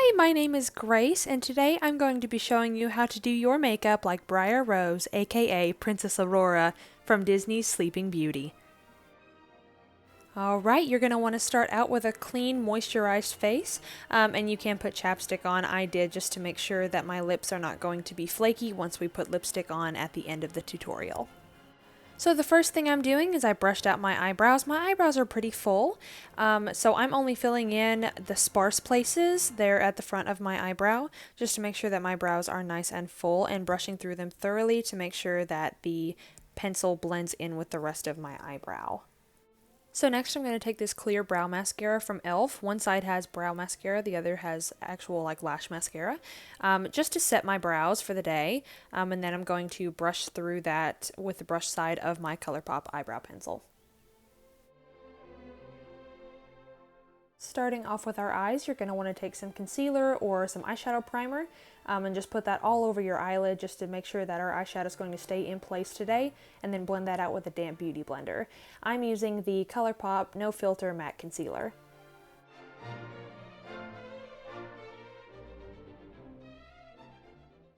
Hi, my name is Grace, and today I'm going to be showing you how to do your makeup like Briar Rose, aka Princess Aurora, from Disney's Sleeping Beauty. Alright, you're going to want to start out with a clean, moisturized face, and you can put chapstick on. I did just to make sure that my lips are not going to be flaky once we put lipstick on at the end of the tutorial. So the first thing I'm doing is I brushed out my eyebrows. My eyebrows are pretty full, so I'm only filling in the sparse places there at the front of my eyebrow, just to make sure that my brows are nice and full, and brushing through them thoroughly to make sure that the pencil blends in with the rest of my eyebrow. So next I'm going to take this clear brow mascara from e.l.f. One side has brow mascara, the other has actual lash mascara, just to set my brows for the day, and then I'm going to brush through that with the brush side of my ColourPop eyebrow pencil. Starting off with our eyes, you're going to want to take some concealer or some eyeshadow primer and just put that all over your eyelid just to make sure that our eyeshadow is going to stay in place today, and then blend that out with a damp beauty blender. I'm using the ColourPop No Filter Matte Concealer.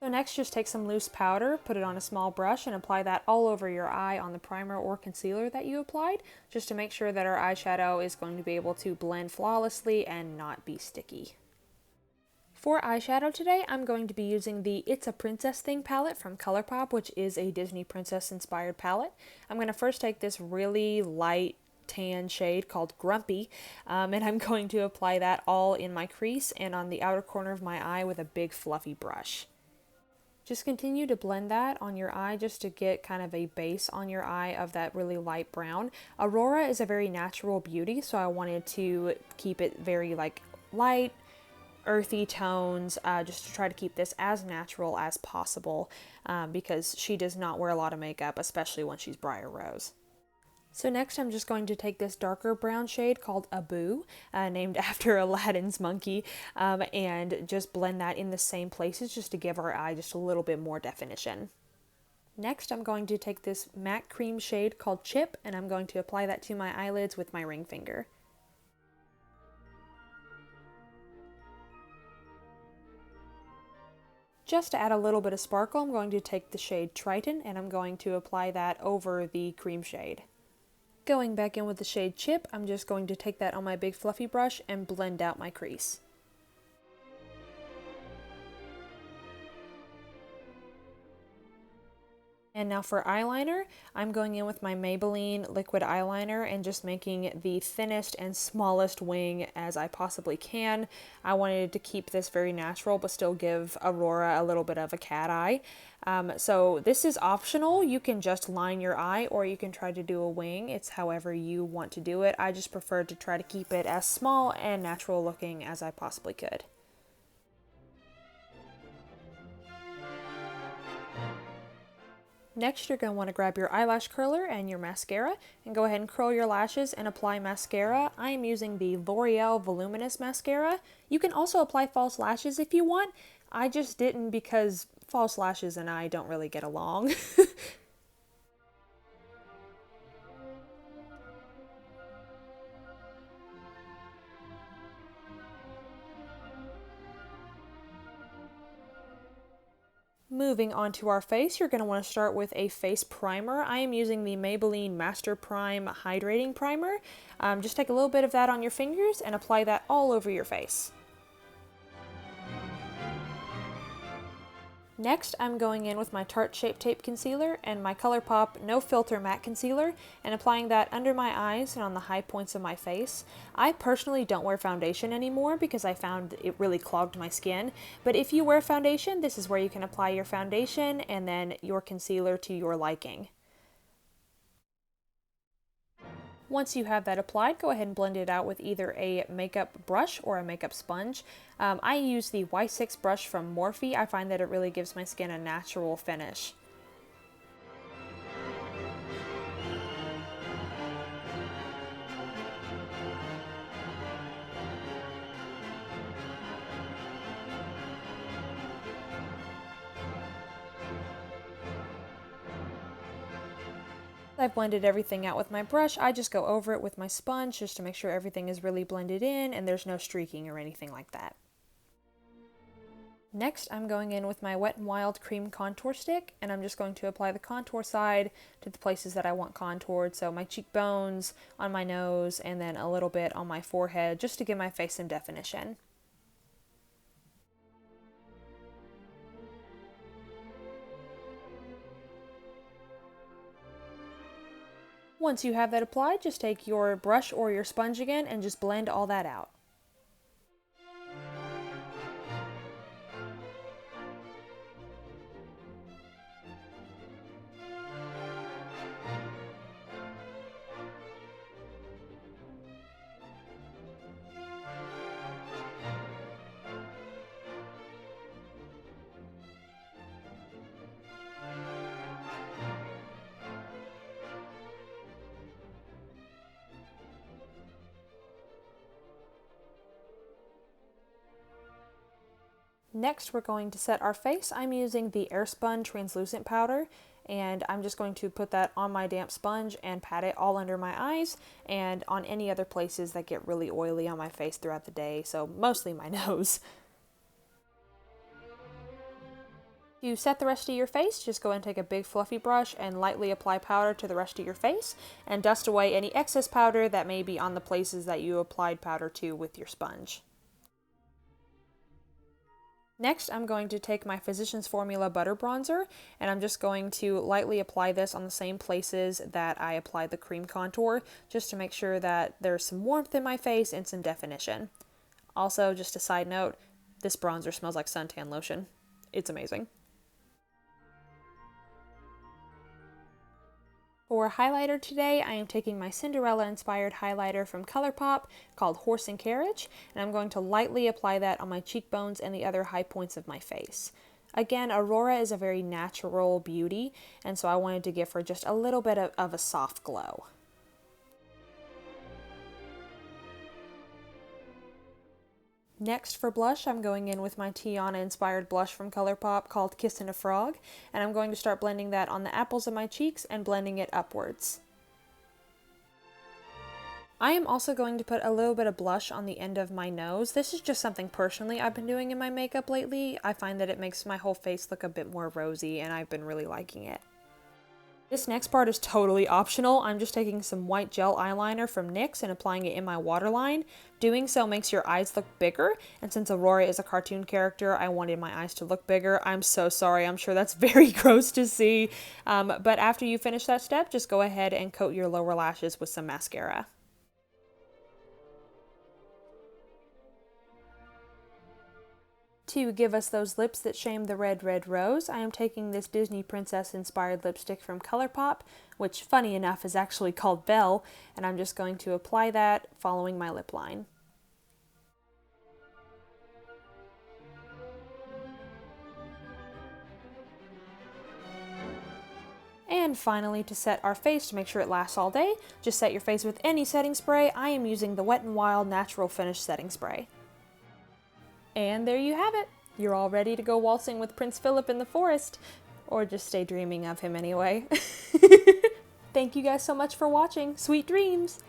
So next, just take some loose powder, put it on a small brush, and apply that all over your eye on the primer or concealer that you applied, just to make sure that our eyeshadow is going to be able to blend flawlessly and not be sticky. For eyeshadow today, I'm going to be using the It's a Princess Thing palette from ColourPop, which is a Disney princess inspired palette. I'm going to first take this really light tan shade called Grumpy, and I'm going to apply that all in my crease and on the outer corner of my eye with a big fluffy brush. Just continue to blend that on your eye just to get kind of a base on your eye of that really light brown. Aurora is a very natural beauty, so I wanted to keep it very light, earthy tones, just to try to keep this as natural as possible, because she does not wear a lot of makeup, especially when she's Briar Rose. So next I'm just going to take this darker brown shade called Abu, named after Aladdin's monkey, and just blend that in the same places just to give our eye just a little bit more definition. Next I'm going to take this matte cream shade called Chip, and I'm going to apply that to my eyelids with my ring finger. Just to add a little bit of sparkle, I'm going to take the shade Triton, and I'm going to apply that over the cream shade. Going back in with the shade Chip, I'm just going to take that on my big fluffy brush and blend out my crease. And now for eyeliner, I'm going in with my Maybelline liquid eyeliner and just making the thinnest and smallest wing as I possibly can. I wanted to keep this very natural but still give Aurora a little bit of a cat eye. So this is optional. You can just line your eye or you can try to do a wing. It's however you want to do it. I just prefer to try to keep it as small and natural looking as I possibly could. Next, you're going to want to grab your eyelash curler and your mascara and go ahead and curl your lashes and apply mascara. I am using the L'Oreal Voluminous Mascara. You can also apply false lashes if you want. I just didn't because false lashes and I don't really get along. Moving on to our face, you're going to want to start with a face primer. I am using the Maybelline Master Prime Hydrating Primer. Just take a little bit of that on your fingers and apply that all over your face. Next, I'm going in with my Tarte Shape Tape Concealer and my ColourPop No Filter Matte Concealer and applying that under my eyes and on the high points of my face. I personally don't wear foundation anymore because I found it really clogged my skin, but if you wear foundation, this is where you can apply your foundation and then your concealer to your liking. Once you have that applied, go ahead and blend it out with either a makeup brush or a makeup sponge. I use the Y6 brush from Morphe. I find that it really gives my skin a natural finish. I've blended everything out with my brush. I just go over it with my sponge just to make sure everything is really blended in and there's no streaking or anything like that. Next, I'm going in with my Wet n Wild Cream Contour Stick, and I'm just going to apply the contour side to the places that I want contoured, so my cheekbones, on my nose, and then a little bit on my forehead, just to give my face some definition. Once you have that applied, just take your brush or your sponge again and just blend all that out. Next, we're going to set our face. I'm using the Airspun translucent powder, and I'm just going to put that on my damp sponge and pat it all under my eyes and on any other places that get really oily on my face throughout the day, so mostly my nose. To set the rest of your face, just go and take a big fluffy brush and lightly apply powder to the rest of your face and dust away any excess powder that may be on the places that you applied powder to with your sponge. Next, I'm going to take my Physicians Formula Butter Bronzer, and I'm just going to lightly apply this on the same places that I applied the cream contour, just to make sure that there's some warmth in my face and some definition. Also, just a side note, this bronzer smells like suntan lotion. It's amazing. For highlighter today, I am taking my Cinderella-inspired highlighter from ColourPop called Horse and Carriage, and I'm going to lightly apply that on my cheekbones and the other high points of my face. Again, Aurora is a very natural beauty, and so I wanted to give her just a little bit of a soft glow. Next for blush, I'm going in with my Tiana-inspired blush from ColourPop called Kissin' a Frog, and I'm going to start blending that on the apples of my cheeks and blending it upwards. I am also going to put a little bit of blush on the end of my nose. This is just something personally I've been doing in my makeup lately. I find that it makes my whole face look a bit more rosy, and I've been really liking it. This next part is totally optional. I'm just taking some white gel eyeliner from NYX and applying it in my waterline. Doing so makes your eyes look bigger, and since Aurora is a cartoon character, I wanted my eyes to look bigger. I'm so sorry, I'm sure that's very gross to see. But after you finish that step, just go ahead and coat your lower lashes with some mascara. To give us those lips that shame the red, red rose, I am taking this Disney Princess inspired lipstick from ColourPop, which funny enough is actually called Belle, and I'm just going to apply that following my lip line. And finally, to set our face to make sure it lasts all day, just set your face with any setting spray. I am using the Wet n Wild Natural Finish Setting Spray. And there you have it. You're all ready to go waltzing with Prince Philip in the forest. Or just stay dreaming of him anyway. Thank you guys so much for watching. Sweet dreams!